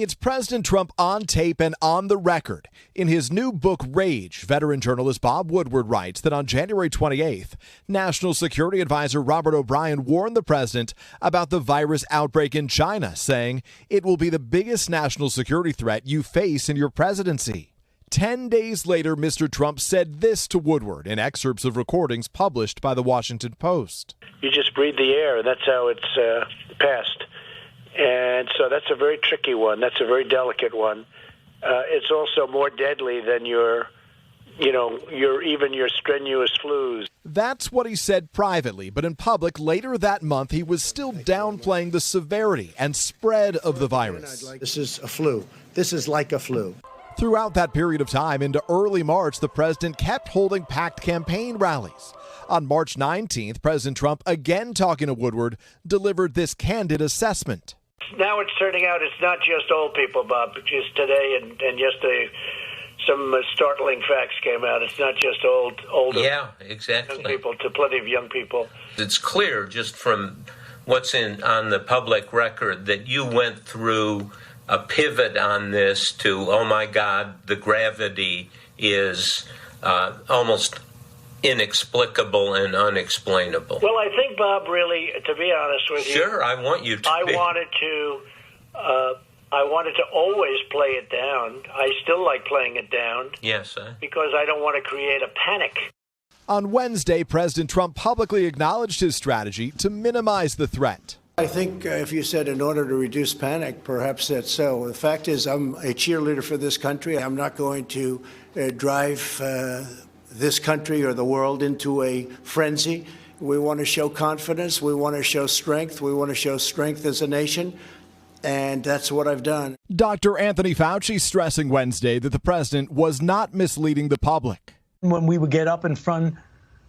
It's President Trump on tape and on the record. In his new book, Rage, veteran journalist Bob Woodward writes that on January 28th, National Security Advisor Robert O'Brien warned the president about the virus outbreak in China, saying it will be the biggest national security threat you face in your presidency. 10 days later, Mr. Trump said this to Woodward in excerpts of recordings published by the Washington Post. You just breathe the air. That's how it's passed. And so that's a very tricky one. That's a very delicate one. It's also more deadly than your strenuous flus. That's what he said privately, but in public later that month, he was still downplaying the severity and spread of the virus. This is a flu. This is like a flu. Throughout that period of time into early March, the president kept holding packed campaign rallies. On March 19th, President Trump, again talking to Woodward, delivered this candid assessment. Now it's turning out it's not just old people, Bob. Just today and yesterday, some startling facts came out. It's not just older exactly. young people, to plenty of young people. It's clear just from what's on the public record that you went through a pivot on this to, oh my God, the gravity is almost inexplicable and unexplainable. Well, I think, Bob, really, to be honest with you, sure, I want you to. I wanted to always play it down. I still like playing it down. Yes, because I don't want to create a panic. On Wednesday, President Trump publicly acknowledged his strategy to minimize the threat. I think if you said in order to reduce panic, perhaps that's so. The fact is, I'm a cheerleader for this country. I'm not going to drive this country or the world into a frenzy. We want to show confidence. We want to show strength. We want to show strength as a nation. And that's what I've done. Dr. Anthony Fauci stressing Wednesday that the president was not misleading the public. When we would get up in front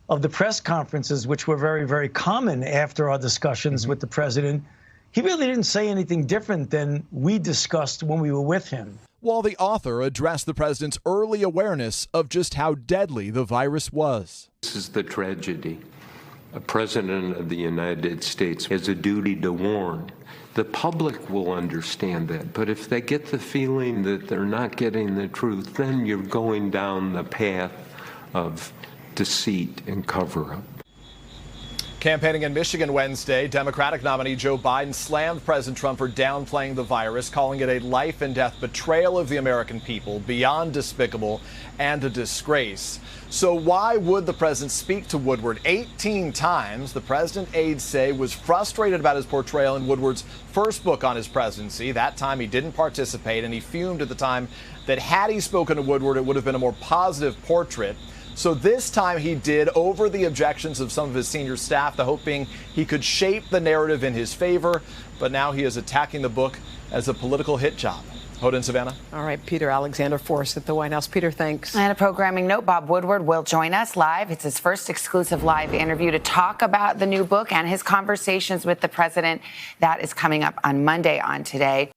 of the press conferences, which were very, very common after our discussions with the president, he really didn't say anything different than we discussed when we were with him. While the author addressed the president's early awareness of just how deadly the virus was. This is the tragedy. A president of the United States has a duty to warn. The public will understand that, but if they get the feeling that they're not getting the truth, then you're going down the path of deceit and cover-up. Campaigning in Michigan Wednesday, Democratic nominee Joe Biden slammed President Trump for downplaying the virus, calling it a life-and-death betrayal of the American people, beyond despicable and a disgrace. So why would the president speak to Woodward 18 times? The president aides say was frustrated about his portrayal in Woodward's first book on his presidency. That time he didn't participate, and he fumed at the time that had he spoken to Woodward, it would have been a more positive portrait. So this time he did, over the objections of some of his senior staff, the hope being he could shape the narrative in his favor. But now he is attacking the book as a political hit job. Hoda and Savannah. All right, Peter Alexander Force at the White House. Peter, thanks. And a programming note, Bob Woodward will join us live. It's his first exclusive live interview to talk about the new book and his conversations with the president. That is coming up on Monday on Today.